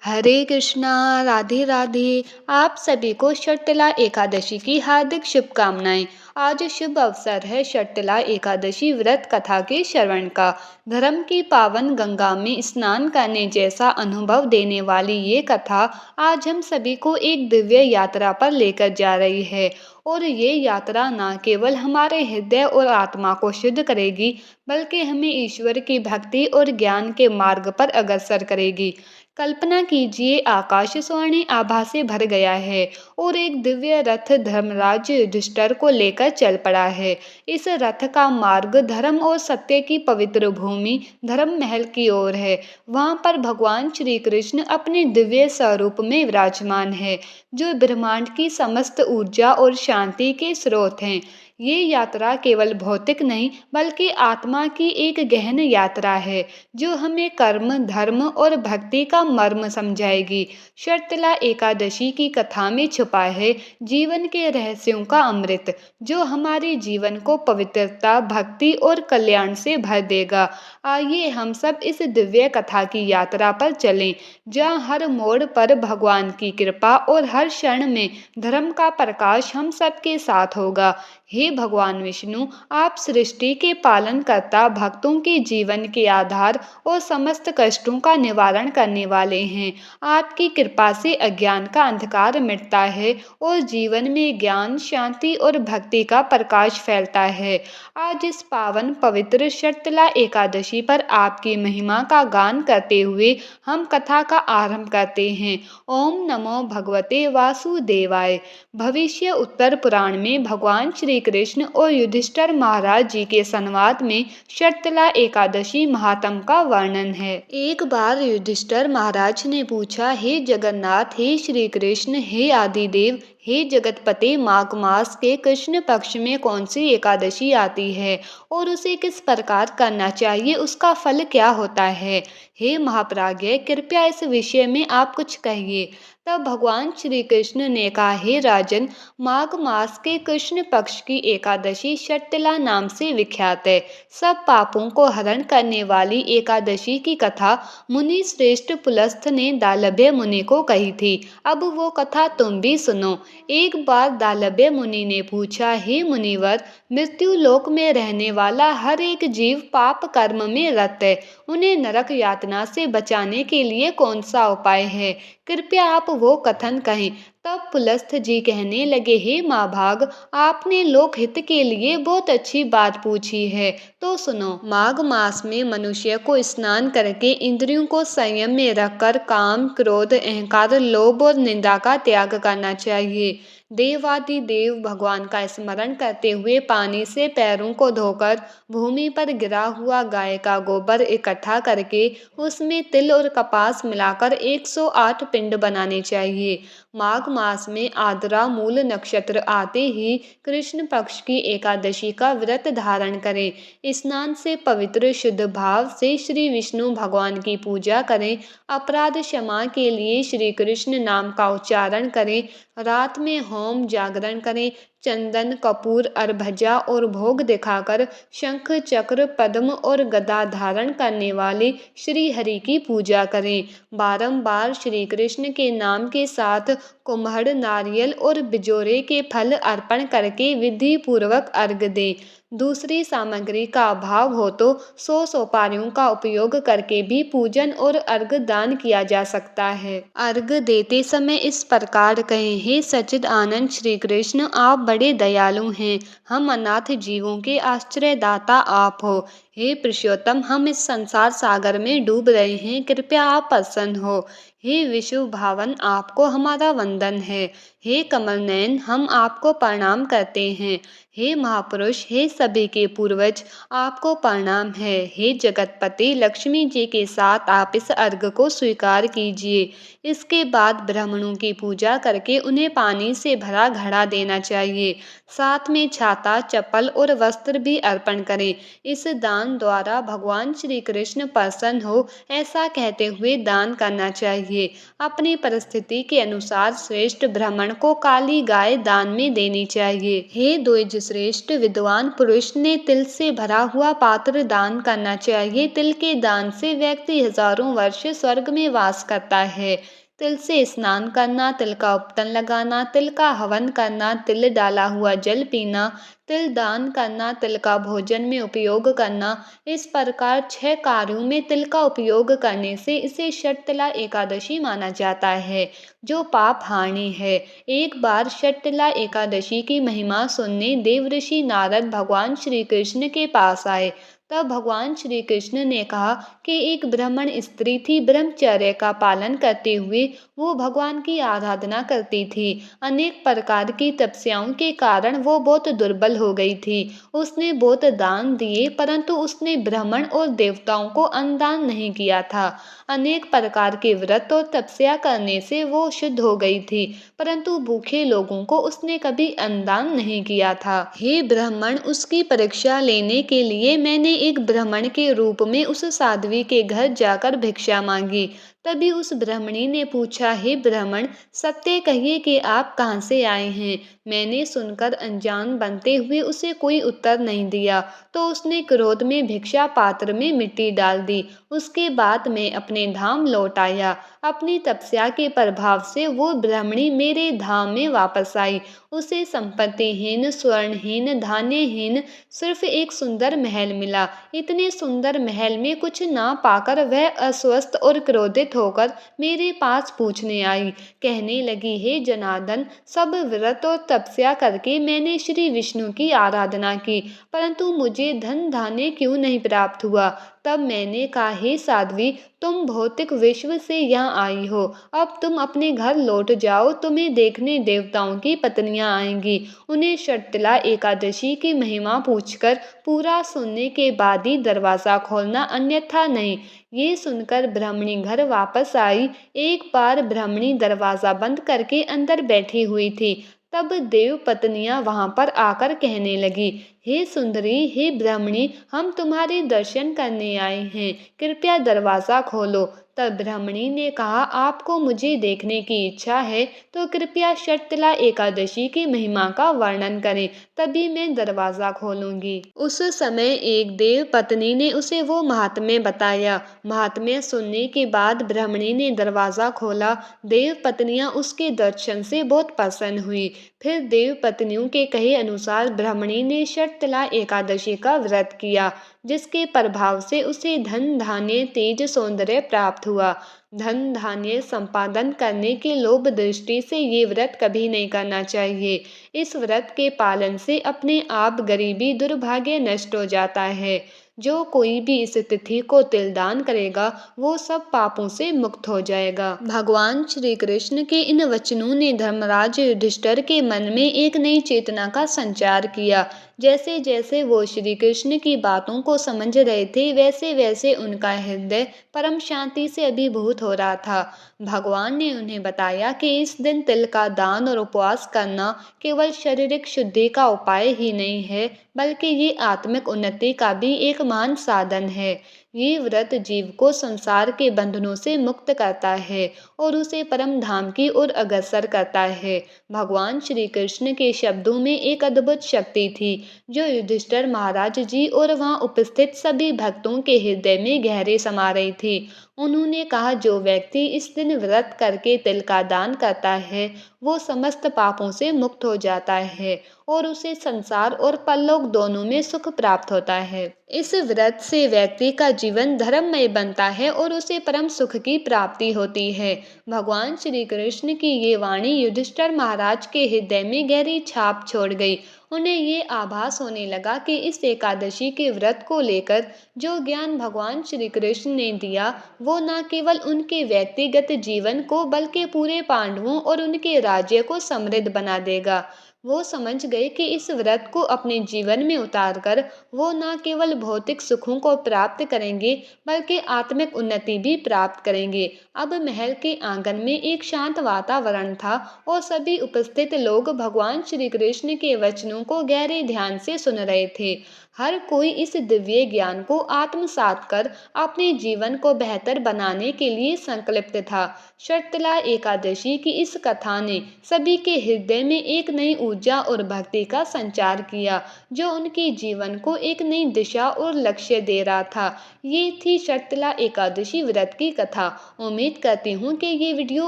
हरे कृष्णा। राधे राधे। आप सभी को शर्तला एकादशी की हार्दिक शुभकामनाएं। आज शुभ अवसर है शर्तला एकादशी व्रत कथा के श्रवण का। धर्म की पावन गंगा में स्नान करने जैसा अनुभव देने वाली ये कथा आज हम सभी को एक दिव्य यात्रा पर लेकर जा रही है। और ये यात्रा न केवल हमारे हृदय और आत्मा को शुद्ध करेगी, बल्कि हमें ईश्वर की भक्ति और ज्ञान के मार्ग पर अग्रसर करेगी। कल्पना कीजिए, आकाश स्वर्ण आभा से भर गया है और एक दिव्य रथ धर्मराज युधिष्ठिर को लेकर चल पड़ा है। इस रथ का मार्ग धर्म और सत्य की पवित्र भूमि धर्म महल की ओर है। वहां पर भगवान श्री कृष्ण अपने दिव्य स्वरूप में विराजमान है, जो ब्रह्मांड की समस्त ऊर्जा और शांति के स्रोत हैं। ये यात्रा केवल भौतिक नहीं, बल्कि आत्मा की एक गहन यात्रा है, जो हमें कर्म, धर्म और भक्ति का मर्म समझाएगी। शर्तला एकादशी की कथा में छुपा है जीवन के रहस्यों का अमृत, जो हमारे जीवन को पवित्रता, भक्ति और कल्याण से भर देगा। आइए हम सब इस दिव्य कथा की यात्रा पर चलें, जहाँ हर मोड़ पर भगवान की कृपा और हर क्षण में धर्म का प्रकाश हम सबके साथ होगा। हे भगवान विष्णु, आप सृष्टि के पालन करता, भक्तों के जीवन के आधार और समस्त कष्टों का निवारण करने वाले हैं। आपकी कृपा से अज्ञान का अंधकार मिटता है और जीवन में ज्ञान, शांति और भक्ति का प्रकाश फैलता है। आज इस पावन पवित्र शर्तला एकादशी पर आपकी महिमा का गान करते हुए हम कथा का आरंभ करते हैं। ओम नमो भगवते वासुदेवाय। भविष्य उत्तर पुराण में भगवान श्री कृष्ण और युधिष्ठिर महाराज जी के संवाद में शर्तला एकादशी महात्म का वर्णन है। एक बार युधिष्ठिर महाराज ने पूछा, हे जगन्नाथ, हे श्री कृष्ण, हे आदिदेव, हे जगतपते, माघ मास के कृष्ण पक्ष में कौन सी एकादशी आती है और उसे किस प्रकार करना चाहिए, उसका फल क्या होता है? हे महाप्राज्ञ, कृपया इस विषय में आप कुछ कहिए। तब भगवान श्री कृष्ण ने कहा, हे राजन, माघ मास के कृष्ण पक्ष की एकादशी शर्तला नाम से विख्यात है। सब पापों को हरण करने वाली एकादशी की कथा मुनि श्रेष्ठ पुलस्त्य ने दालभ्य मुनि को कही थी। अब वो कथा तुम भी सुनो। एक बार दालभ्य मुनि ने पूछा, हे मुनिवर, मृत्यु लोक में रहने वाला हर एक जीव पाप कर्म में रत है। उन्हें नरक यातना से बचाने के लिए कौन सा उपाय है? कृपया आप वो कथन कहें। तब पुलस्त्य जी कहने लगे, हे महाभाग, आपने लोक हित के लिए बहुत अच्छी बात पूछी है, तो सुनो। माघ मास में मनुष्य को स्नान करके इंद्रियों को संयम में रखकर काम, क्रोध, अहंकार, लोभ और निंदा का त्याग करना चाहिए। देवादि देव भगवान का स्मरण करते हुए पानी से पैरों को धोकर भूमि पर गिरा हुआ गाय का गोबर इकट्ठा करके उसमें तिल और कपास मिलाकर 108 पिंड बनाने चाहिए। माघ मास में आद्रा मूल नक्षत्र आते ही कृष्ण पक्ष की एकादशी का व्रत धारण करें। स्नान से पवित्र शुद्ध भाव से श्री विष्णु भगवान की पूजा करें। अपराध क्षमा के लिए श्री कृष्ण नाम का उच्चारण करें। रात में होम जागरण करें। चंदन, कपूर, अरभजा और भोग दिखाकर शंख, चक्र, पद्म और गदा धारण करने वाले श्री हरि की पूजा करें। बारंबार श्री कृष्ण के नाम के साथ कुम्हड़, नारियल और बिजोरे के फल अर्पण करके विधि पूर्वक अर्घ दें। दूसरी सामग्री का अभाव हो तो 100 सोपारियों का उपयोग करके भी पूजन और अर्घ दान किया जा सकता है। अर्घ देते समय इस प्रकार कहें, हे सच्चिद आनंद श्री कृष्ण, आप बड़े दयालु हैं। हम अनाथ जीवों के आश्रयदाता आप हो। हे पुरुषोत्तम, हम इस संसार सागर में डूब रहे हैं, कृपया आप प्रसन्न हो। हे विष्णु भावन, आपको हमारा वंदन है। हे कमल नयन, हम आपको प्रणाम करते हैं। हे महापुरुष, हे सभी के पूर्वज, आपको प्रणाम है। हे जगतपति, लक्ष्मी जी के साथ आप इस अर्घ को स्वीकार कीजिए। इसके बाद ब्राह्मणों की पूजा करके उन्हें पानी से भरा घड़ा देना चाहिए। साथ में छाता, चप्पल और वस्त्र भी अर्पण करें। इस दान दान द्वारा भगवान श्री कृष्ण प्रसन्न हो, ऐसा कहते हुए दान करना चाहिए। अपनी परिस्थिति के अनुसार श्रेष्ठ ब्राह्मण को काली गाय दान में देनी चाहिए। हे द्विज श्रेष्ठ विद्वान पुरुष ने तिल से भरा हुआ पात्र दान करना चाहिए। तिल के दान से व्यक्ति हजारों वर्ष स्वर्ग में वास करता है। तिल से स्नान करना, तिल का उपटन लगाना, तिल का हवन करना, तिल डाला हुआ जल पीना, तिल दान करना, तिल का भोजन में उपयोग करना, इस प्रकार 6 कार्यों में तिल का उपयोग करने से इसे षटतिला एकादशी माना जाता है, जो पाप हानि है। एक बार षटतिला एकादशी की महिमा सुनने देवऋषि नारद भगवान श्री कृष्ण के पास आए। तब भगवान श्री कृष्ण ने कहा कि एक ब्राह्मण स्त्री थी, ब्रह्मचर्य का पालन करते हुए वो भगवान की आराधना करती थी। अनेक प्रकार की तपस्याओं के कारण वो बहुत दुर्बल हो गई थी। उसने बहुत दान दिए, परंतु उसने ब्राह्मण और देवताओं को अन्नदान नहीं किया था। अनेक प्रकार के व्रत और तपस्या करने से वो शुद्ध हो गई थी, परंतु भूखे लोगों को उसने कभी अन्नदान नहीं किया था। हे ब्राह्मण, उसकी परीक्षा लेने के लिए मैंने एक ब्राह्मण के रूप में उस साध्वी के घर जाकर भिक्षा मांगी। तभी उस ब्राह्मणी ने पूछा, हे ब्राह्मण, सत्य कहिए कि आप कहाँ से आए हैं। मैंने सुनकर अनजान बनते हुए उसे कोई उत्तर नहीं दिया, तो उसने क्रोध में भिक्षा पात्र में मिट्टी डाल दी। उसके बाद मैं अपने धाम लौट आया। अपनी तपस्या के प्रभाव से वो ब्राह्मणी मेरे धाम में वापस आई। उसे संपत्तिहीन, स्वर्णहीन, धान्यहीन सिर्फ एक सुंदर महल मिला। इतने सुंदर महल में कुछ ना पाकर वह अस्वस्थ और क्रोधित होकर मेरे पास पूछने आई। कहने लगी, हे जनार्दन, सब व्रत और तपस्या करके मैंने श्री विष्णु की आराधना की, परंतु मुझे धन धान्य क्यों नहीं प्राप्त हुआ। तब मैंने कहा, हे साध्वी, तुम भौतिक विश्व से यहाँ आई हो, अब तुम अपने घर लौट जाओ। तुम्हें देखने देवताओं की पत्नियां आएंगी। उन्हें षटतिला एकादशी की महिमा पूछकर पूरा सुनने के बाद ही दरवाजा खोलना, अन्यथा नहीं। ये सुनकर ब्राह्मणी घर वापस आई। एक बार ब्राह्मणी दरवाजा बंद करके अंदर बैठी हुई थी। तब देव पत्नियां वहां पर आकर कहने लगी, हे सुंदरी, हे ब्राह्मणी, हम तुम्हारे दर्शन करने आए हैं, कृपया दरवाजा खोलो। तब ब्राह्मणी ने कहा, आपको मुझे देखने की इच्छा है तो कृपया षटतिला एकादशी की महिमा का वर्णन करें, तभी मैं दरवाजा खोलूंगी। उस समय एक देव पत्नी ने उसे वो महात्म्य बताया। महात्म्य सुनने के बाद ब्राह्मणी ने दरवाजा खोला। देव पत्नियां उसके दर्शन से बहुत प्रसन्न हुई। फिर देव पत्नियों के कहे अनुसार ब्राह्मणी ने षटतिला एकादशी का व्रत किया, जिसके प्रभाव से उसे धन धान्य तेज सौंदर्य प्राप्त हुआ। धन धान्य संपादन करने की लोभ दृष्टि से ये व्रत कभी नहीं करना चाहिए। इस व्रत के पालन से अपने आप गरीबी दुर्भाग्य नष्ट हो जाता है। जो कोई भी इस तिथि को तिलदान करेगा वो सब पापों से मुक्त हो जाएगा। भगवान श्री कृष्ण के इन वचनों ने धर्मराज युधिष्ठिर के मन में एक नई चेतना का संचार किया। जैसे जैसे वो श्री कृष्ण की बातों को समझ रहे थे, वैसे वैसे उनका हृदय परम शांति से अभिभूत हो रहा था। भगवान ने उन्हें बताया कि इस दिन तिल का दान और उपवास करना केवल शारीरिक शुद्धि का उपाय ही नहीं है, बल्कि ये आत्मिक उन्नति का भी एक महान साधन है। ये व्रत जीव को संसार के बंधनों से मुक्त करता है और उसे परम धाम की ओर अग्रसर करता है। भगवान श्री कृष्ण के शब्दों में एक अद्भुत शक्ति थी, जो युधिष्ठिर महाराज जी और वहां उपस्थित सभी भक्तों के हृदय में गहरे समा रही थी। उन्होंने कहा, जो व्यक्ति इस दिन व्रत करके तिल का दान करता है, वो समस्त पापों से मुक्त हो जाता है और उसे संसार और परलोक दोनों में सुख प्राप्त होता है। इस व्रत से व्यक्ति का जीवन धर्ममय बनता है और उसे परम सुख की प्राप्ति होती है। भगवान श्री कृष्ण की ये वाणी युधिष्ठिर महाराज के हृदय में गहरी छाप छोड़ गई। उन्हें ये आभास होने लगा कि इस एकादशी के व्रत को लेकर जो ज्ञान भगवान श्री कृष्ण ने दिया, वो न केवल उनके व्यक्तिगत जीवन को बल्कि पूरे पांडवों और उनके राज्य को समृद्ध बना देगा। वो समझ गए कि इस व्रत को अपने जीवन में उतारकर वो न केवल भौतिक सुखों को प्राप्त करेंगे, बल्कि आत्मिक उन्नति भी प्राप्त करेंगे। अब महल के आंगन में एक शांत वातावरण था और सभी उपस्थित लोग भगवान श्री कृष्ण के वचनों को गहरे ध्यान से सुन रहे थे। हर कोई इस दिव्य ज्ञान को आत्मसात कर अपने जीवन को बेहतर बनाने के लिए संकल्पित था। शर्तला एकादशी की इस कथा ने सभी के हृदय में एक नई ऊर्जा और भक्ति का संचार किया, जो उनके जीवन को एक नई दिशा और लक्ष्य दे रहा था। ये थी शर्तला एकादशी व्रत की कथा। उम्मीद करती हूँ कि ये वीडियो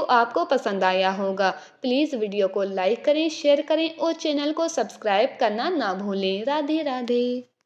आपको पसंद आया होगा। प्लीज़ वीडियो को लाइक करें, शेयर करें और चैनल को सब्सक्राइब करना ना भूलें। राधे राधे।